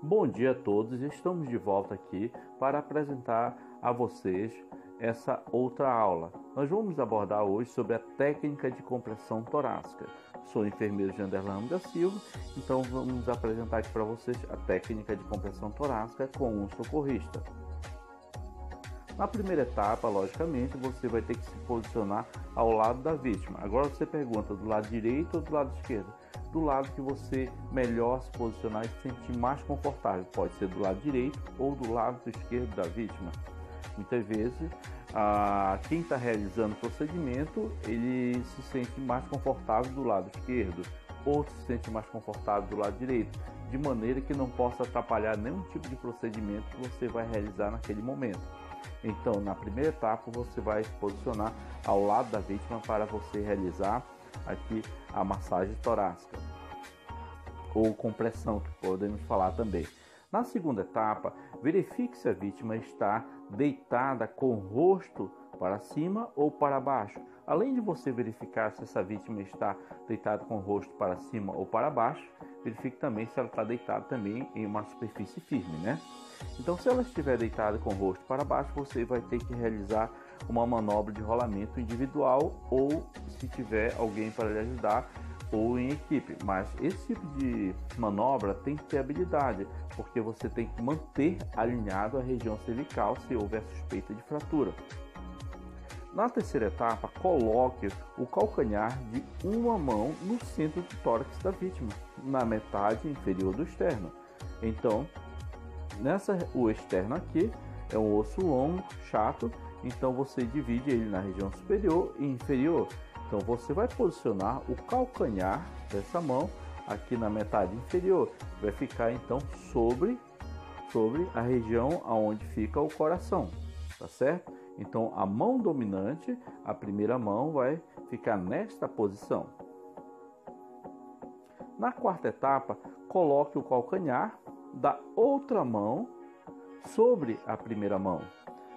Bom dia a todos, estamos de volta aqui para apresentar a vocês essa outra aula. Nós vamos abordar hoje sobre a técnica de compressão torácica. Sou o enfermeiro Janderlan da Silva, então vamos apresentar aqui para vocês a técnica de compressão torácica com um socorrista. Na primeira etapa, logicamente, você vai ter que se posicionar ao lado da vítima. Agora você pergunta do lado direito ou do lado esquerdo? Do lado que você melhor se posicionar e se sentir mais confortável. Pode ser do lado direito ou do lado esquerdo da vítima. Muitas vezes, quem está realizando o procedimento, ele se sente mais confortável do lado esquerdo, outro se sente mais confortável do lado direito, de maneira que não possa atrapalhar nenhum tipo de procedimento que você vai realizar naquele momento. Então, na primeira etapa, você vai se posicionar ao lado da vítima para você realizar aqui a massagem torácica ou compressão, que podemos falar também. Na segunda etapa, verifique se a vítima está deitada com o rosto para cima ou para baixo. Além de você verificar se essa vítima está deitada com o rosto para cima ou para baixo, verifique também se ela está deitada também em uma superfície firme, né? Então, se ela estiver deitada com o rosto para baixo, você vai ter que realizar uma manobra de rolamento individual ou, se tiver alguém para lhe ajudar, ou em equipe. Mas esse tipo de manobra tem que ter habilidade, porque você tem que manter alinhado a região cervical se houver suspeita de fratura. Na terceira etapa, coloque o calcanhar de uma mão no centro do tórax da vítima, na metade inferior do externo. Então, o externo aqui é um osso longo, chato, então você divide ele na região superior e inferior. Então você vai posicionar o calcanhar dessa mão aqui na metade inferior, vai ficar então sobre a região aonde fica o coração, tá certo? Então a mão dominante, a primeira mão, vai ficar nesta posição. Na quarta etapa, coloque o calcanhar da outra mão sobre a primeira mão,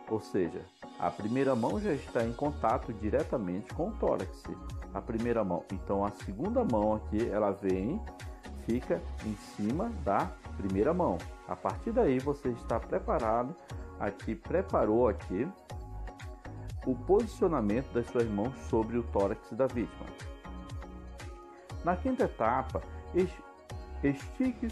ou seja, a primeira mão já está em contato diretamente com o tórax, a primeira mão. Então a segunda mão aqui, ela vem, fica em cima da primeira mão. A partir daí você está preparado, preparou aqui o posicionamento das suas mãos sobre o tórax da vítima. Na quinta etapa, estique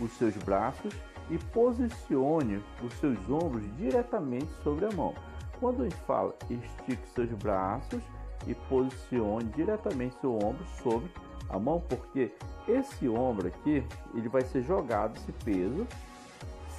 os seus braços e posicione os seus ombros diretamente sobre a mão. Quando a gente fala estique seus braços e posicione diretamente seu ombro sobre a mão, porque esse ombro aqui, ele vai ser jogado, esse peso,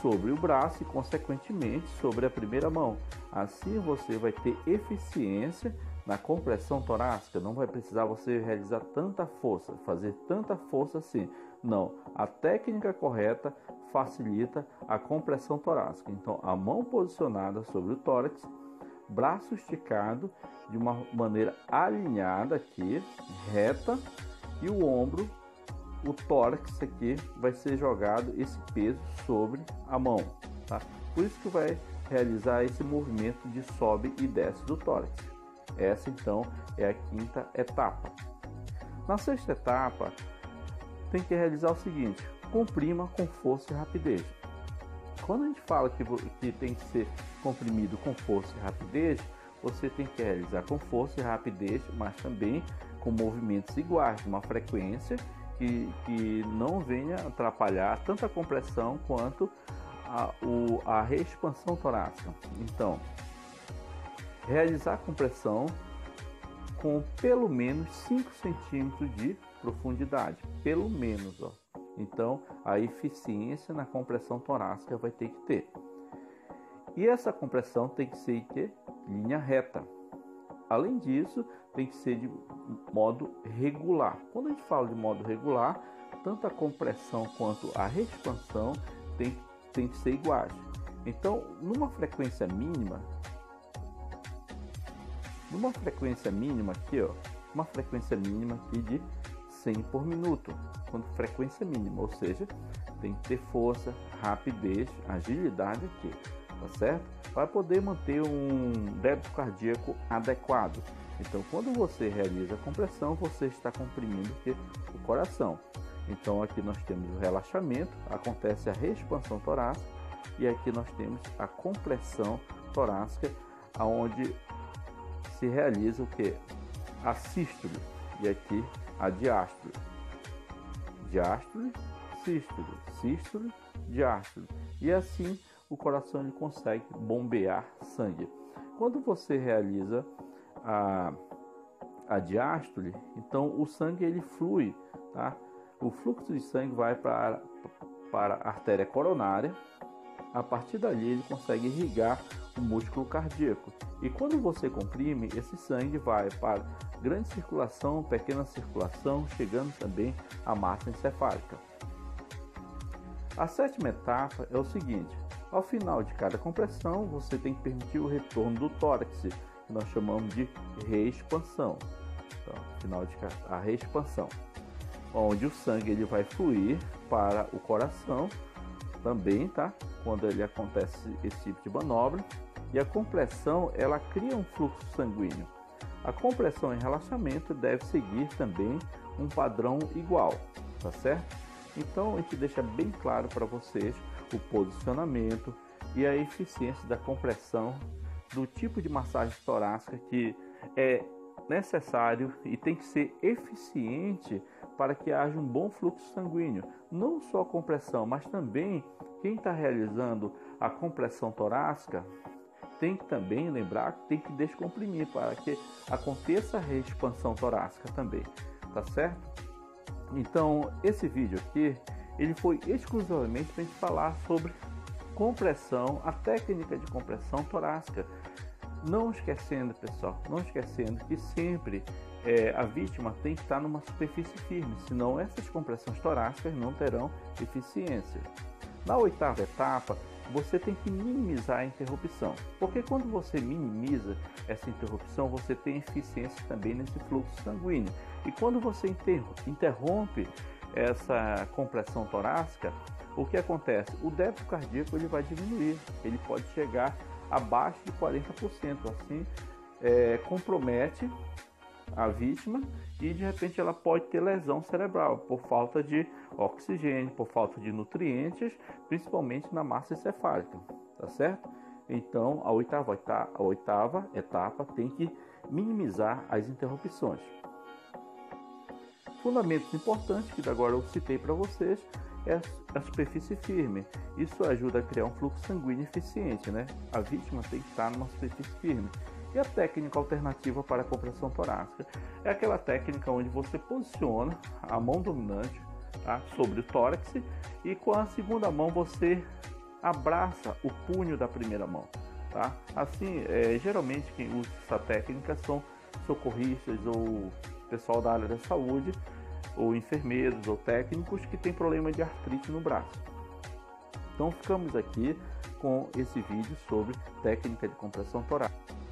sobre o braço e consequentemente sobre a primeira mão. Assim você vai ter eficiência na compressão torácica, não vai precisar você realizar tanta força, fazer tanta força assim. Não, a técnica correta facilita a compressão torácica. Então, a mão posicionada sobre o tórax, braço esticado de uma maneira alinhada aqui, reta, e o ombro, o tórax aqui vai ser jogado esse peso sobre a mão, tá? Por isso que vai realizar esse movimento de sobe e desce do tórax. Essa então é a quinta etapa. Na sexta etapa, tem que realizar o seguinte: comprima com força e rapidez. Quando a gente fala que tem que ser comprimido com força e rapidez, você tem que realizar com força e rapidez, mas também com movimentos iguais, uma frequência que não venha atrapalhar tanto a compressão quanto a reexpansão torácica. Então, realizar a compressão com pelo menos 5 centímetros de profundidade, pelo menos, ó. Então, a eficiência na compressão torácica vai ter que ter. E essa compressão tem que ser de linha reta. Além disso, tem que ser de modo regular. Quando a gente fala de modo regular, tanto a compressão quanto a reexpansão tem que ser iguais. Então, numa frequência mínima aqui, ó, uma frequência mínima aqui de 100 por minuto, quando frequência mínima, ou seja, tem que ter força, rapidez, agilidade aqui, tá certo? Para poder manter um débito cardíaco adequado. Então, quando você realiza a compressão, você está comprimindo o coração. Então aqui nós temos o relaxamento, acontece a reexpansão torácica, e aqui nós temos a compressão torácica, aonde se realiza o que? A sístole, e aqui a diástole. Diástole, sístole, sístole, diástole. E assim o coração ele consegue bombear sangue. Quando você realiza a diástole, então o sangue ele flui, tá? O fluxo de sangue vai para a artéria coronária. A partir dali ele consegue irrigar o músculo cardíaco. E quando você comprime, esse sangue vai para grande circulação, pequena circulação, chegando também à massa encefálica. A sétima etapa é o seguinte: ao final de cada compressão, você tem que permitir o retorno do tórax, que nós chamamos de reexpansão. Então, final de a reexpansão, onde o sangue ele vai fluir para o coração também, tá? Quando ele acontece esse tipo de manobra. E a compressão, ela cria um fluxo sanguíneo. A compressão em relaxamento deve seguir também um padrão igual, tá certo? Então a gente deixa bem claro para vocês o posicionamento e a eficiência da compressão, do tipo de massagem torácica que é necessário e tem que ser eficiente para que haja um bom fluxo sanguíneo. Não só a compressão, mas também quem está realizando a compressão torácica tem que também lembrar que tem que descomprimir para que aconteça a reexpansão torácica também, tá certo? Então esse vídeo aqui ele foi exclusivamente para a gente falar sobre compressão, a técnica de compressão torácica. Não esquecendo, pessoal, não esquecendo que sempre a vítima tem que estar numa superfície firme, senão essas compressões torácicas não terão eficiência. Na oitava etapa, você tem que minimizar a interrupção, porque quando você minimiza essa interrupção, você tem eficiência também nesse fluxo sanguíneo. E quando você interrompe essa compressão torácica, o que acontece? O débito cardíaco ele vai diminuir, ele pode chegar abaixo de 40%, assim compromete a vítima e de repente ela pode ter lesão cerebral por falta de oxigênio, por falta de nutrientes, principalmente na massa encefálica, tá certo? Então a oitava etapa tem que minimizar as interrupções. Fundamentos importantes que agora eu citei para vocês é a superfície firme. Isso ajuda a criar um fluxo sanguíneo eficiente, né? A vítima tem que estar numa superfície firme. E a técnica alternativa para a compressão torácica é aquela técnica onde você posiciona a mão dominante, tá, sobre o tórax e com a segunda mão você abraça o punho da primeira mão, tá? Assim, geralmente quem usa essa técnica são socorristas ou pessoal da área da saúde, ou enfermeiros ou técnicos que têm problema de artrite no braço. Então ficamos aqui com esse vídeo sobre técnica de compressão torácica.